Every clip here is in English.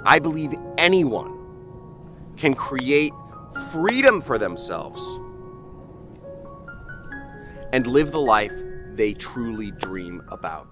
I believe anyone can create freedom for themselves and live the life they truly dream about.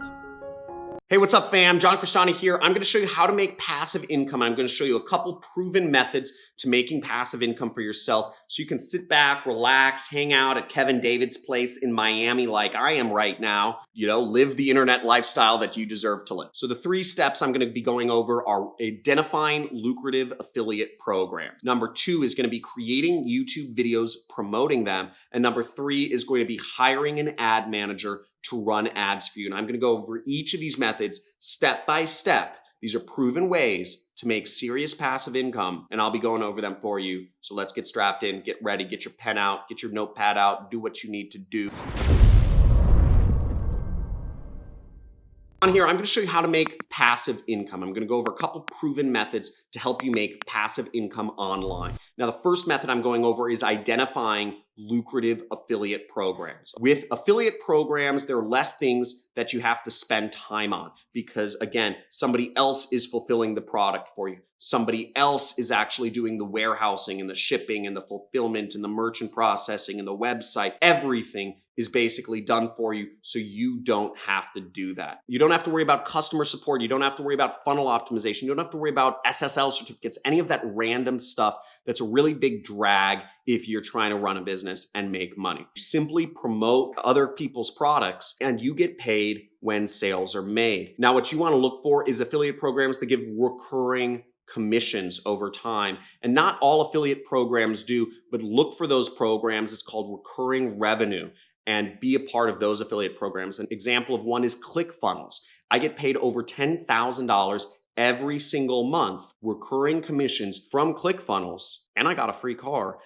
Hey, what's up, fam? John Crestani here. I'm going to show you how to make passive income. I'm going to show you a couple proven methods to making passive income for yourself so you can sit back, relax, hang out at Kevin David's place in Miami like I am right now, live the internet lifestyle that you deserve to live. So the 3 steps I'm going to be going over are identifying lucrative affiliate programs. Number 2 is going to be creating YouTube videos promoting them. And number 3 is going to be hiring an ad manager to run ads for you. And I'm going to go over each of these methods step by step. These are proven ways to make serious passive income, and I'll be going over them for you. So let's get strapped in, get ready, get your pen out, get your notepad out, do what you need to do. On here, I'm going to show you how to make passive income. I'm going to go over a couple proven methods to help you make passive income online. Now, the first method I'm going over is identifying lucrative affiliate programs. With affiliate programs, there are less things that you have to spend time on because, again, somebody else is fulfilling the product for you. Somebody else is actually doing the warehousing and the shipping and the fulfillment and the merchant processing and the website. Everything is basically done for you, so you don't have to do that. You don't have to worry about customer support. You don't have to worry about funnel optimization. You don't have to worry about SSL certificates, any of that random stuff that's a really big drag if you're trying to run a business and make money. You simply promote other people's products and you get paid when sales are made. Now, what you want to look for is affiliate programs that give recurring commissions over time. And not all affiliate programs do, but look for those programs. It's called recurring revenue, and be a part of those affiliate programs. An example of one is ClickFunnels. I get paid over $10,000 every single month, recurring commissions from ClickFunnels, and I got a free car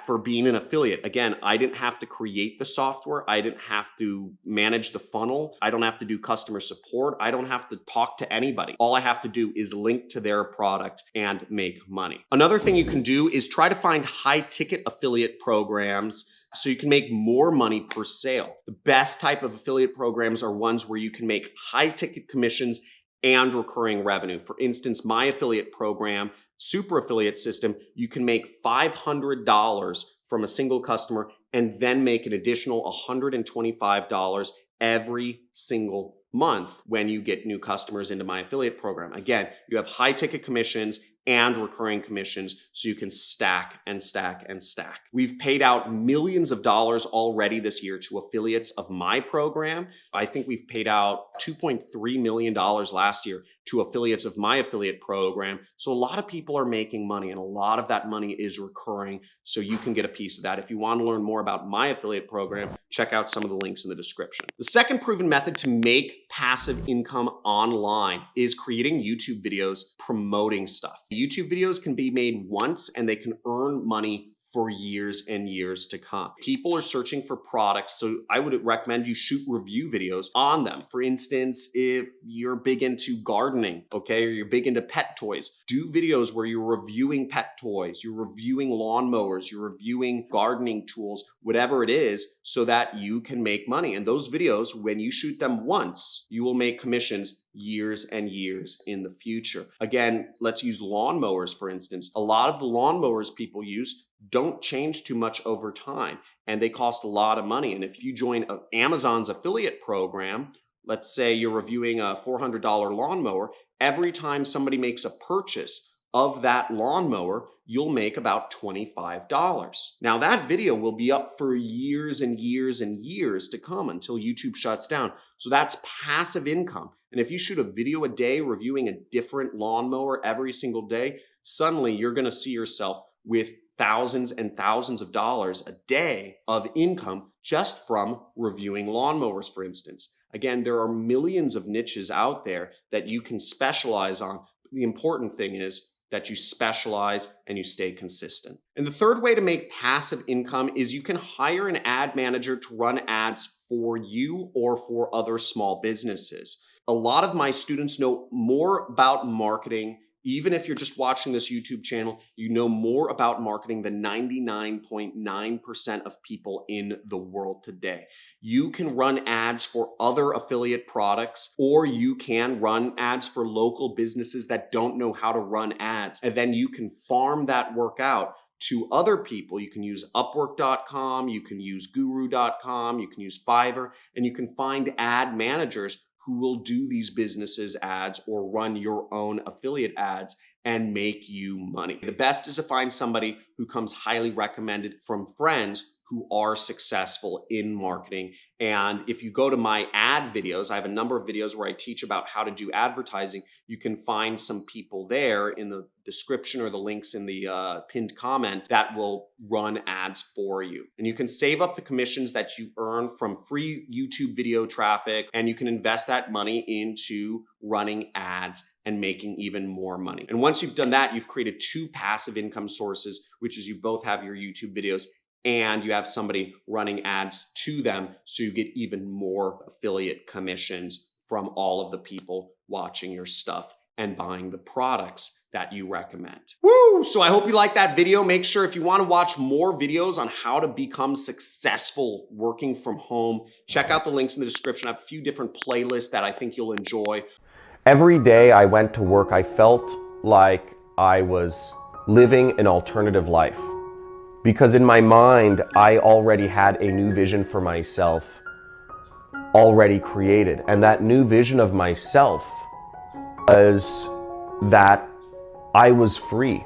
for being an affiliate. Again, I didn't have to create the software. I didn't have to manage the funnel. I don't have to do customer support. I don't have to talk to anybody. All I have to do is link to their product and make money. Another thing you can do is try to find high-ticket affiliate programs so you can make more money per sale. The best type of affiliate programs are ones where you can make high-ticket commissions and recurring revenue. For instance, my affiliate program, Super Affiliate System, you can make $500 from a single customer and then make an additional $125 every single month when you get new customers into my affiliate program. Again, you have high ticket commissions and recurring commissions, so you can stack and stack and stack. We've paid out millions of dollars already this year to affiliates of my program. I think we've paid out $2.3 million last year to affiliates of my affiliate program. So a lot of people are making money, and a lot of that money is recurring, so you can get a piece of that. If you want to learn more about my affiliate program, check out some of the links in the description. The second proven method to make passive income online is creating YouTube videos promoting stuff. YouTube videos can be made once and they can earn money for years and years to come. People are searching for products, so I would recommend you shoot review videos on them. For instance, if you're big into gardening, okay, or you're big into pet toys, do videos where you're reviewing pet toys, you're reviewing lawnmowers, you're reviewing gardening tools, whatever it is, so that you can make money. And those videos, when you shoot them once, you will make commissions years and years in the future. Again, let's use lawnmowers, for instance. A lot of the lawnmowers people use don't change too much over time, and they cost a lot of money. And if you join Amazon's affiliate program, let's say you're reviewing a $400 lawnmower, every time somebody makes a purchase of that lawnmower, you'll make about $25. Now that video will be up for years and years and years to come until YouTube shuts down. So that's passive income. And if you shoot a video a day reviewing a different lawnmower every single day, suddenly you're going to see yourself with thousands and thousands of dollars a day of income just from reviewing lawnmowers, for instance. Again, there are millions of niches out there that you can specialize on. The important thing is that you specialize and you stay consistent. And the third way to make passive income is you can hire an ad manager to run ads for you or for other small businesses. A lot of my students know more about marketing Even if you're just watching this YouTube channel, you know more about marketing than 99.9% of people in the world today. You can run ads for other affiliate products, or you can run ads for local businesses that don't know how to run ads. And then you can farm that work out to other people. You can use Upwork.com, you can use Guru.com, you can use Fiverr, and you can find ad managers who will do these businesses ads or run your own affiliate ads and make you money. The best is to find somebody who comes highly recommended from friends who are successful in marketing. And if you go to my ad videos, I have a number of videos where I teach about how to do advertising. You can find some people there in the description or the links in the pinned comment that will run ads for you. And you can save up the commissions that you earn from free YouTube video traffic, and you can invest that money into running ads and making even more money. And once you've done that, you've created two passive income sources, which is you both have your YouTube videos and you have somebody running ads to them, so you get even more affiliate commissions from all of the people watching your stuff and buying the products that you recommend. Woo! So I hope you like that video. Make sure if you want to watch more videos on how to become successful working from home, check out the links in the description. I have a few different playlists that I think you'll enjoy. Every day I went to work, I felt like I was living an alternative life. Because in my mind, I already had a new vision for myself already created. And that new vision of myself was that I was free.